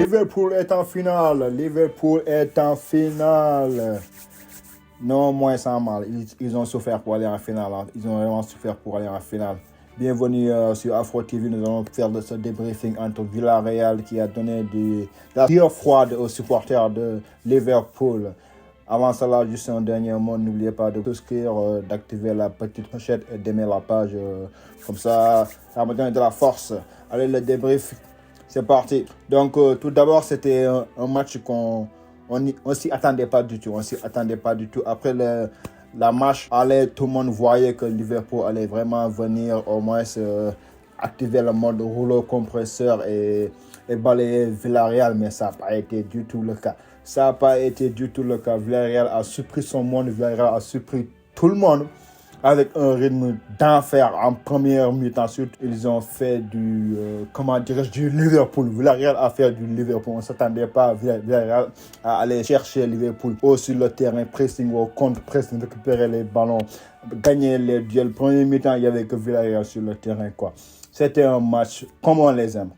Liverpool est en finale. Liverpool est en finale. Non, moins sans mal. Ils ont souffert pour aller en finale. Hein. Ils ont vraiment souffert pour aller en finale. Bienvenue sur Afro TV. Nous allons faire de ce débriefing entre Villarreal qui a donné de la pire froide aux supporters de Liverpool. Avant cela, juste un dernier mot, n'oubliez pas de souscrire, d'activer la petite clochette et d'aimer la page. Comme ça me donne de la force. Allez, le débrief, c'est parti. Donc, tout d'abord, c'était un match qu'on s'y attendait pas du tout. Après la marche, tout le monde voyait que Liverpool allait vraiment venir au moins activer le mode rouleau compresseur et balayer Villarreal, mais ça n'a pas été du tout le cas. Villarreal a surpris son monde, Villarreal a surpris tout le monde avec un rythme d'enfer en première mi-temps. Ensuite, ils ont fait du Liverpool. Villarreal a fait du Liverpool. On ne s'attendait pas à Villarreal à aller chercher Liverpool sur le terrain, pressing au contre-pressing, récupérer les ballons, gagner les duels. Première mi-temps, il n'y avait que Villarreal sur le terrain, quoi. C'était un match comme on les aime.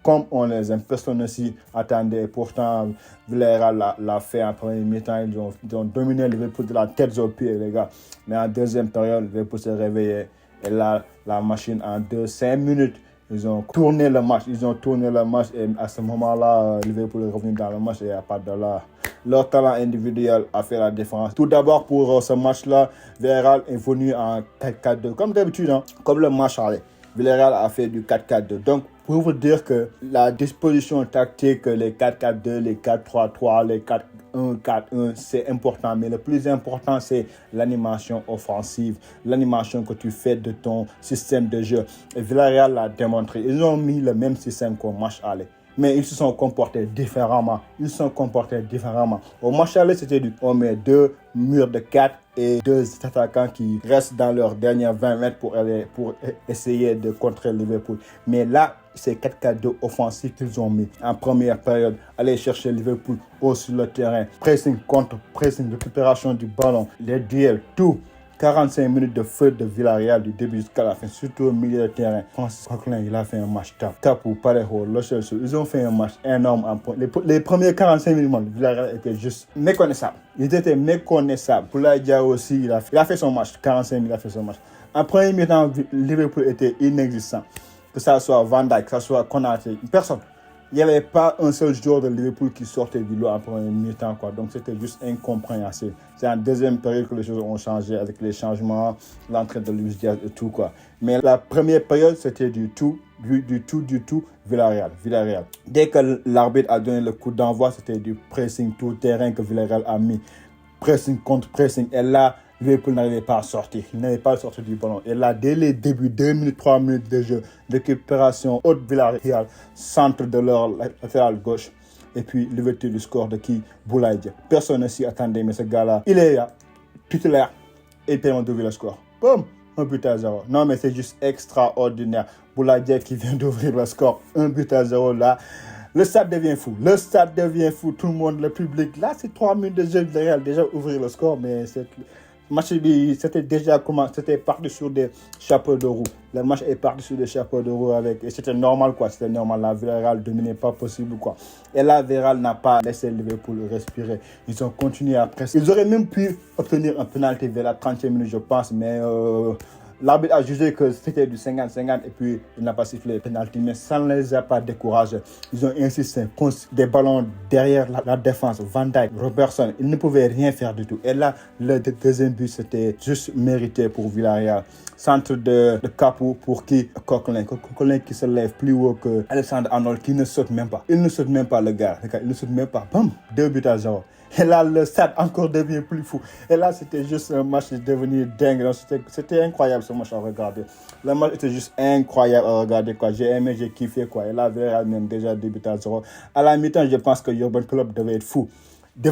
Personne ne s'y attendait. Pourtant, Villarreal l'a fait en première mi-temps. Ils ont dominé Liverpool de la tête aux pieds, les gars. Mais en deuxième période, Liverpool s'est réveillé. Et là, la machine, en 5 minutes, ils ont tourné le match. Et à ce moment-là, Liverpool est revenu dans le match. Et à part de là, leur talent individuel a fait la différence. Tout d'abord, pour ce match-là, Villarreal est venu en 4-4-2. Comme d'habitude, hein, comme le match allait. Villarreal a fait du 4-4-2. Donc, pour vous dire que la disposition tactique, les 4-4-2, les 4-3-3, les 4-1-4-1, c'est important. Mais le plus important, c'est l'animation offensive, l'animation que tu fais de ton système de jeu. Et Villarreal l'a démontré. Ils ont mis le même système qu'au match aller. Mais ils se sont comportés différemment. Au match aller, on met 2 murs de 4 et 2 attaquants qui restent dans leurs dernières 20 mètres pour essayer de contrer Liverpool. Mais là, c'est 4-4-2 offensif qu'ils ont mis en première période. Aller chercher Liverpool sur le terrain. Pressing contre pressing, récupération du ballon, les duels, tout. 45 minutes de feu de Villarreal du début jusqu'à la fin, surtout au milieu de terrain. Francis Coquelin, il a fait un match top. Capu, Parejo, Lo Celso, ils ont fait un match énorme. Les premiers 45 minutes, Villarreal était juste méconnaissable. Ils étaient méconnaissables. Boulaye Dia aussi, il a fait son match. 45 minutes, il a fait son match. En premier mi-temps, Liverpool était inexistant. Que ça soit Van Dijk, que ça soit Konaté, personne. Il n'y avait pas un seul joueur de Liverpool qui sortait du lot en premier mi-temps, quoi. Donc, c'était juste incompréhensible. C'est en deuxième période que les choses ont changé avec les changements, l'entrée de Luis Diaz et tout, quoi. Mais la première période, c'était du tout Villarreal. Dès que l'arbitre a donné le coup d'envoi, c'était du pressing tout terrain que Villarreal a mis. Pressing contre pressing. Et là, Liverpool n'arrivait pas à sortir. Il n'avait pas sorti du ballon. Et là, dès les débuts, 2 minutes, 3 minutes de jeu, récupération, haute Villarreal, centre de leur latéral gauche. Et puis, l'ouverture du score de qui? Boulaye Dia. Personne ne s'y attendait, mais ce gars-là, il est titulaire et il permet d'ouvrir le score. Boum! 1-0. Non, mais c'est juste extraordinaire. Boulaye Dia qui vient d'ouvrir le score. 1-0 là. Le stade devient fou. Tout le monde, le public. Là, c'est 3 minutes de jeu. Villarreal déjà ouvrir le score, mais c'est... Le match, c'était parti sur des chapeaux de roue. Le match est parti sur des chapeaux de roue et c'était normal, quoi. C'était normal. La Villarreal dominait pas possible, quoi. Et là, Villarreal n'a pas laissé Liverpool respirer. Ils ont continué à presser. Ils auraient même pu obtenir un penalty vers la 30e minute, je pense, mais l'arbitre a jugé que c'était du 50-50 et puis il n'a pas sifflé le penalty, mais ça ne les a pas découragés. Ils ont insisté, des ballons derrière la défense, Van Dijk, Robertson, ils ne pouvaient rien faire du tout. Et là, le deuxième but, c'était juste mérité pour Villarreal. Centre de Capu pour qui? Coquelin qui se lève plus haut que Alexander Arnold, qui ne saute même pas. Il ne saute même pas, le gars. Il ne saute même pas. Bam, 2-0. Et là, le stade encore devient plus fou. Et là, c'était juste un match devenu dingue. C'était incroyable ce match à regarder. Le match était juste incroyable à regarder, quoi. J'ai aimé, j'ai kiffé, quoi. Et là, Villarreal même déjà 2-0. À la mi-temps, je pense que Jürgen Klopp devait être fou. À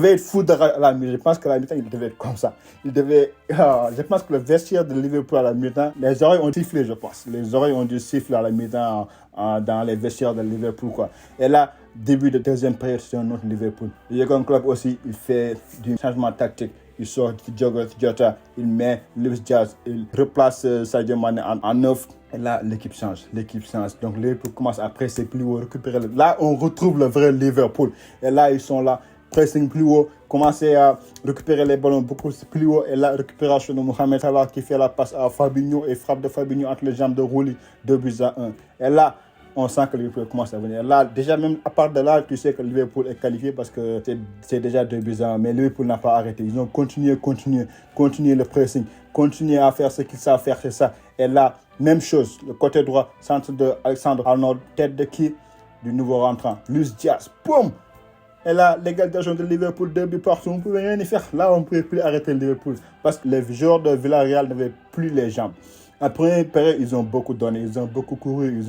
la mi-temps. Je pense qu'à la mi-temps, il devait être comme ça. Je pense que le vestiaire de Liverpool à la mi-temps, les oreilles ont sifflé, je pense. Les oreilles ont dû siffler à la mi-temps dans les vestiaires de Liverpool, quoi. Et là, début de deuxième période, c'est un autre Liverpool. Jürgen Klopp aussi, il fait du changement tactique. il sort Diogo Jota, il met Luis Diaz, il replace Sadio Mané en 9. Et là, l'équipe change. Donc, Liverpool commence à presser plus haut, récupérer. Là, on retrouve le vrai Liverpool. Et là, ils sont là, pressing plus haut, commencer à récupérer les ballons beaucoup plus haut. Et là, récupération de Mohamed Salah qui fait la passe à Fabinho et frappe de Fabinho entre les jambes de Rouli, 2-1. Et là, on sent que Liverpool commence à venir. Là, déjà, même à part de là, tu sais que Liverpool est qualifié parce que c'est déjà 2-1. Mais Liverpool n'a pas arrêté. Ils ont continué le pressing, continué à faire ce qu'ils savent faire, c'est ça. Et là, même chose, le côté droit, centre de Alexandre Arnold, tête de qui? Du nouveau rentrant, Luis Diaz. Boum! Et là, l'égalisation de Liverpool, 2 buts partout, on ne pouvait rien y faire. Là, on ne pouvait plus arrêter Liverpool parce que les joueurs de Villarreal n'avaient plus les jambes. En première période, ils ont beaucoup donné, ils ont beaucoup couru,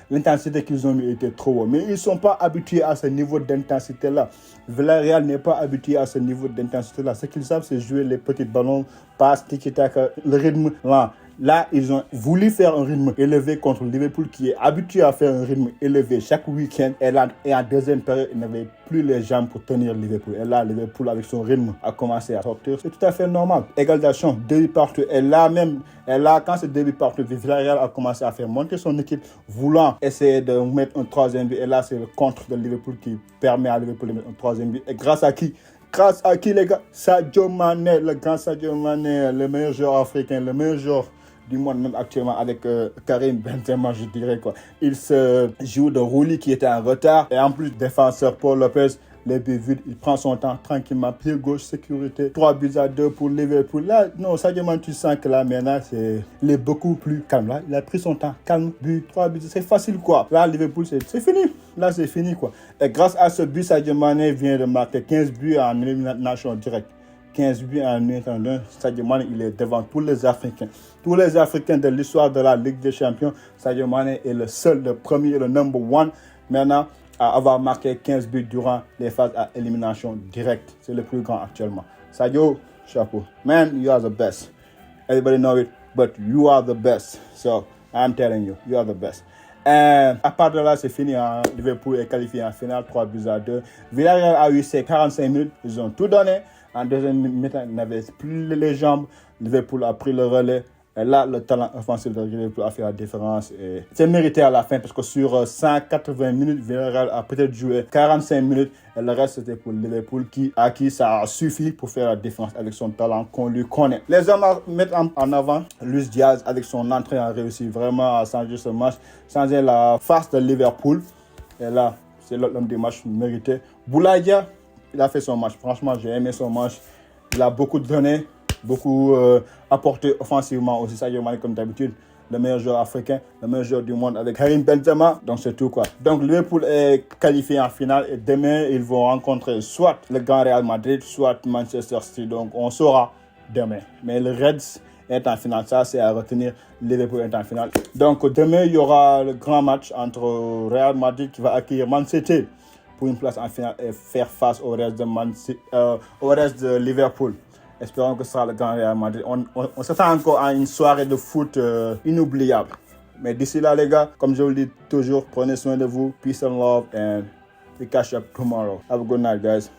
l'intensité qu'ils ont mis était trop haute. Mais ils ne sont pas habitués à ce niveau d'intensité-là. Villarreal n'est pas habitué à ce niveau d'intensité-là. Ce qu'ils savent, c'est jouer les petits ballons, passes, tiki-taka, le rythme lent. Là, ils ont voulu faire un rythme élevé contre Liverpool qui est habitué à faire un rythme élevé chaque week-end. Et en deuxième période, ils n'avaient plus les jambes pour tenir Liverpool. Et là, Liverpool, avec son rythme, a commencé à sortir. C'est tout à fait normal. Égalisation, 2 buts partout. Et là, quand ce 2 buts partout, Villarreal a commencé à faire monter son équipe, voulant essayer de mettre un 3e but. Et là, c'est le contre de Liverpool qui permet à Liverpool de mettre un 3e but. Et grâce à qui, les gars? Sadio Mané, le grand Sadio Mané, le meilleur joueur africain, le meilleur joueur du monde même actuellement avec Karim Benzema, je dirais quoi. Il se joue de Rouli qui était en retard et en plus défenseur Paul Lopez, les buts vides, il prend son temps tranquillement, pied gauche, sécurité, 3-2 pour Liverpool. Là, non, Sadio Mané, tu sens que là maintenant, il est beaucoup plus calme. Là, il a pris son temps, calme, but, 3 buts, c'est facile quoi. Là, Liverpool, c'est fini. Là, c'est fini quoi. Et grâce à ce but, Sadio Mané vient de marquer 15 buts en élimination directe. 15 buts en minute 1. Sadio Mané, il est devant tous les Africains. Tous les Africains de l'histoire de la Ligue des Champions, Sadio Mané est le seul, le premier, le number one maintenant à avoir marqué 15 buts durant les phases à élimination directe. C'est le plus grand actuellement. Sadio, chapeau. Man, you are the best. Everybody know it, but you are the best. So, I'm telling you, you are the best. À part de là, c'est fini. Liverpool est qualifié en finale, 3-2. Villarreal a eu ses 45 minutes. Ils ont tout donné. En deuxième mi-temps, ils n'avaient plus les jambes. Liverpool a pris le relais. Et là, le talent offensif de Liverpool a fait la différence. Et c'est mérité à la fin parce que sur 180 minutes, Villarreal a peut-être joué 45 minutes. Et le reste, c'était pour Liverpool à qui ça a suffi pour faire la différence avec son talent qu'on lui connaît. Les hommes mettent en avant Luis Diaz avec son entrée a réussi vraiment à changer ce match, changer la face de Liverpool. Et là, c'est l'homme du match mérité. Boulaye Dia, il a fait son match. Franchement, j'ai aimé son match. Il a beaucoup donné, beaucoup apporté offensivement aussi. Sadio Mané, comme d'habitude, le meilleur joueur africain, le meilleur joueur du monde avec Karim Benzema. Donc, c'est tout quoi. Donc, Liverpool est qualifié en finale et demain, ils vont rencontrer soit le Grand Real Madrid, soit Manchester City. Donc, on saura demain. Mais le Reds est en finale. Ça, c'est à retenir. Liverpool est en finale. Donc, demain, il y aura le grand match entre Real Madrid qui va accueillir Man City pour une place en finale et faire face au reste de Liverpool. Espérons que ce sera le Grand Real Madrid. On s'attend encore à une soirée de foot inoubliable. Mais d'ici là, les gars, comme je vous le dis toujours, prenez soin de vous. Peace and love and we catch up tomorrow. Have a good night, guys.